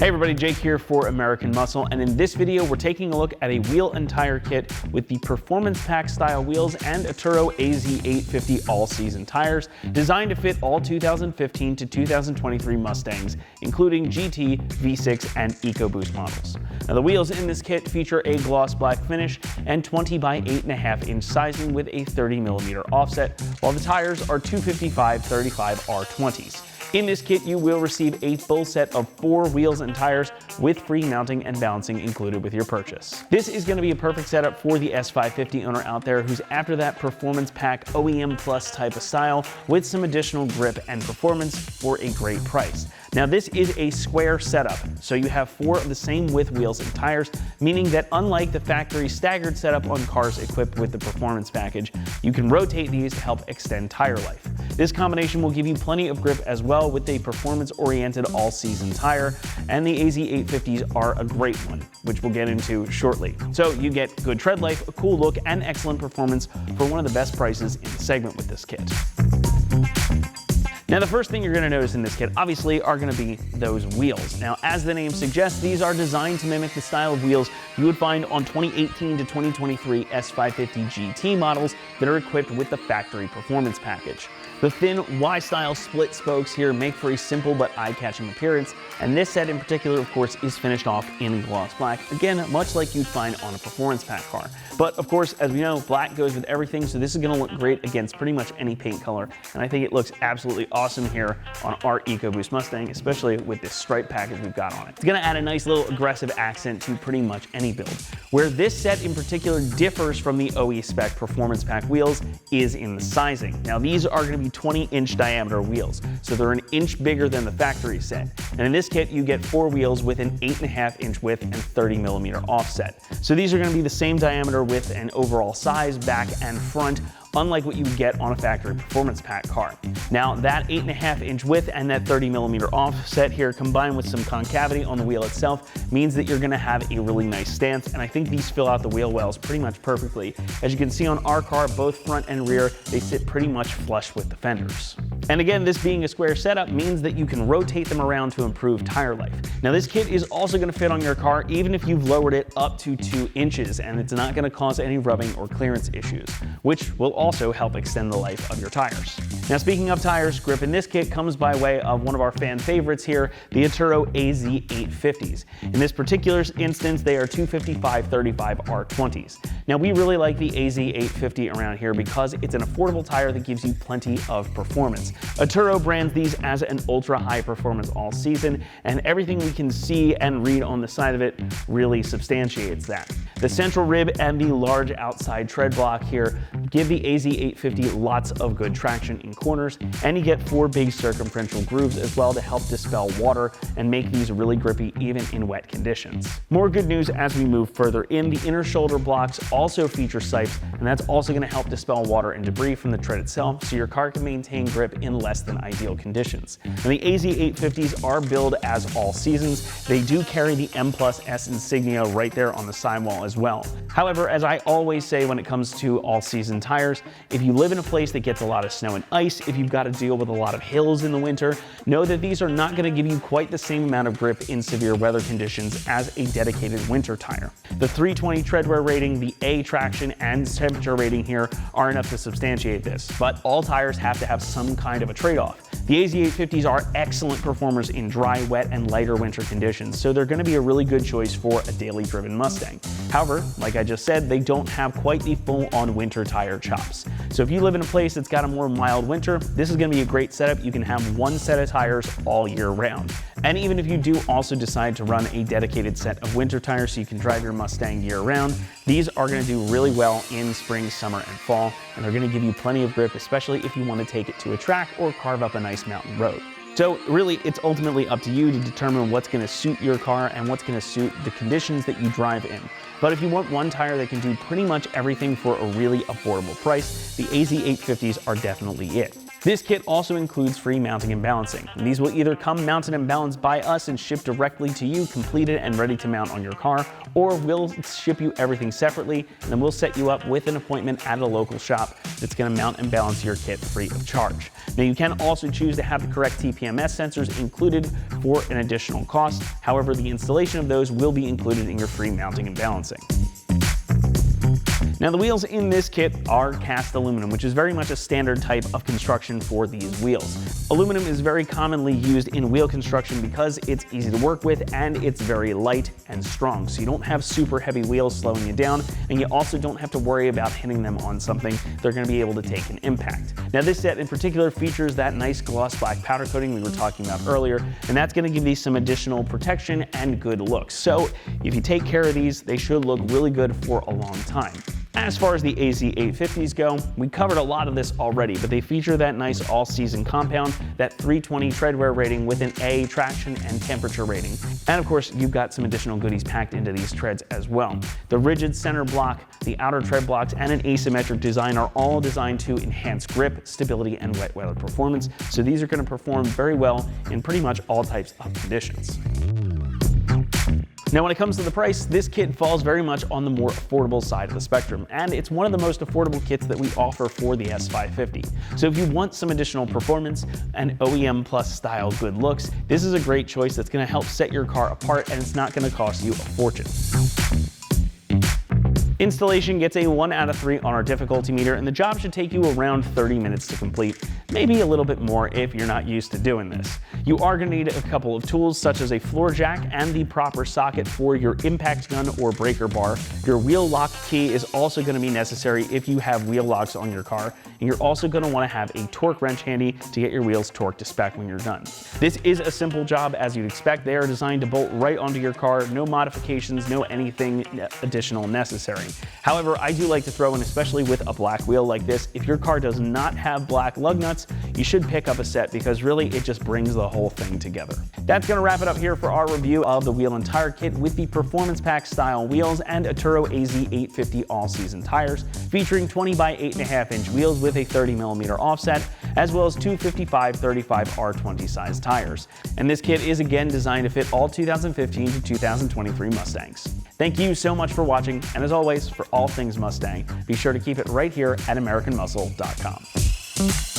Hey everybody, Jake here for American Muscle, and in this video we're taking a look at a wheel and tire kit with the Performance Pack style wheels and Atturo AZ850 all-season tires, designed to fit all 2015 to 2023 Mustangs, including GT, V6, and EcoBoost models. Now the wheels in this kit feature a gloss black finish and 20 by 8.5 inch sizing with a 30mm offset, while the tires are 255/35 R20s. In this kit, you will receive a full set of 4 wheels and tires with free mounting and balancing included with your purchase. This is going to be a perfect setup for the S550 owner out there who's after that Performance Pack OEM Plus type of style with some additional grip and performance for a great price. Now this is a square setup, so you have 4 of the same width wheels and tires, meaning that unlike the factory staggered setup on cars equipped with the Performance Package, you can rotate these to help extend tire life. This combination will give you plenty of grip as well with a performance-oriented all-season tire, and the AZ850s are a great one, which we'll get into shortly. So you get good tread life, a cool look, and excellent performance for one of the best prices in the segment with this kit. Now the first thing you're going to notice in this kit obviously are going to be those wheels. Now as the name suggests, these are designed to mimic the style of wheels you would find on 2018 to 2023 S550 GT models that are equipped with the factory Performance Package. The thin Y-style split spokes here make for a simple but eye-catching appearance, and this set in particular, of course, is finished off in gloss black, again, much like you'd find on a Performance Pack car. But of course, as we know, black goes with everything, so this is going to look great against pretty much any paint color, and I think it looks absolutely awesome here on our EcoBoost Mustang, especially with this stripe package we've got on it. It's going to add a nice little aggressive accent to pretty much any build. Where this set in particular differs from the OE spec Performance Pack wheels is in the sizing. Now these are going to be 20-inch diameter wheels, so they're an inch bigger than the factory set. And in this kit, you get 4 wheels with an 8.5-inch width and 30mm offset. So these are going to be the same diameter, width, and overall size, back and front, unlike what you would get on a factory Performance Pack car. Now that 8.5-inch width and that 30mm offset here, combined with some concavity on the wheel itself, means that you're going to have a really nice stance, and I think these fill out the wheel wells pretty much perfectly. As you can see on our car, both front and rear, they sit pretty much flush with the fenders. And again, this being a square setup means that you can rotate them around to improve tire life. Now this kit is also going to fit on your car even if you've lowered it up to 2 inches, and it's not going to cause any rubbing or clearance issues, which will also help extend the life of your tires. Now speaking of tires, grip in this kit comes by way of one of our fan favorites here, the Atturo AZ850s. In this particular instance, they are 255/35 R20s. Now we really like the AZ850 around here because it's an affordable tire that gives you plenty of performance. Atturo brands these as an ultra high performance all season, and everything we can see and read on the side of it really substantiates that. The central rib and the large outside tread block here give the AZ850 lots of good traction in corners, and you get 4 big circumferential grooves as well to help dispel water and make these really grippy even in wet conditions. More good news as we move further in, the inner shoulder blocks also feature sipes, and that's also going to help dispel water and debris from the tread itself, so your car can maintain grip in less than ideal conditions. And the AZ850s are billed as all seasons. They do carry the M+S insignia right there on the sidewall as well. However, as I always say when it comes to all season tires, if you live in a place that gets a lot of snow and ice, if you've got to deal with a lot of hills in the winter, know that these are not going to give you quite the same amount of grip in severe weather conditions as a dedicated winter tire. The 320 treadwear rating, the A traction, and temperature rating here are enough to substantiate this, but all tires have to have some kind of a trade-off. The AZ850s are excellent performers in dry, wet, and lighter winter conditions, so they're going to be a really good choice for a daily driven Mustang. However, like I just said, they don't have quite the full-on winter tire chops. So if you live in a place that's got a more mild winter, this is going to be a great setup. You can have one set of tires all year round. And even if you do also decide to run a dedicated set of winter tires so you can drive your Mustang year round, these are going to do really well in spring, summer, and fall, and they're going to give you plenty of grip, especially if you want to take it to a track or carve up a nice mountain road. So really, it's ultimately up to you to determine what's going to suit your car and what's going to suit the conditions that you drive in. But if you want one tire that can do pretty much everything for a really affordable price, the AZ850s are definitely it. This kit also includes free mounting and balancing. And these will either come mounted and balanced by us and shipped directly to you, completed and ready to mount on your car, or we'll ship you everything separately, and then we'll set you up with an appointment at a local shop that's going to mount and balance your kit free of charge. Now, you can also choose to have the correct TPMS sensors included for an additional cost. However, the installation of those will be included in your free mounting and balancing. Now, the wheels in this kit are cast aluminum, which is very much a standard type of construction for these wheels. Aluminum is very commonly used in wheel construction because it's easy to work with and it's very light and strong. So you don't have super heavy wheels slowing you down, and you also don't have to worry about hitting them on something they're going to be able to take an impact. Now, this set in particular features that nice gloss black powder coating we were talking about earlier, and that's going to give these some additional protection and good looks. So if you take care of these, they should look really good for a long time. As far as the AZ850s go, we covered a lot of this already, but they feature that nice all-season compound, that 320 tread wear rating with an A traction and temperature rating. And of course, you've got some additional goodies packed into these treads as well. The rigid center block, the outer tread blocks, and an asymmetric design are all designed to enhance grip, stability, and wet weather performance. So these are going to perform very well in pretty much all types of conditions. Now, when it comes to the price, this kit falls very much on the more affordable side of the spectrum, and it's one of the most affordable kits that we offer for the S550. So if you want some additional performance and OEM plus style good looks, this is a great choice that's going to help set your car apart, and it's not going to cost you a fortune. Installation gets a 1 out of 3 on our difficulty meter, and the job should take you around 30 minutes to complete, maybe a little bit more if you're not used to doing this. You are going to need a couple of tools such as a floor jack and the proper socket for your impact gun or breaker bar. Your wheel lock key is also going to be necessary if you have wheel locks on your car, and you're also going to want to have a torque wrench handy to get your wheels torqued to spec when you're done. This is a simple job as you'd expect. They are designed to bolt right onto your car, no modifications, no anything additional necessary. However, I do like to throw in, especially with a black wheel like this, if your car does not have black lug nuts, you should pick up a set because really it just brings the whole thing together. That's going to wrap it up here for our review of the wheel and tire kit with the Performance Pack style wheels and Atturo AZ850 all-season tires, featuring 20 by 8.5 inch wheels with a 30mm offset, as well as two 55/35 R20 size tires. And this kit is again designed to fit all 2015 to 2023 Mustangs. Thank you so much for watching, and as always, for all things Mustang, be sure to keep it right here at AmericanMuscle.com.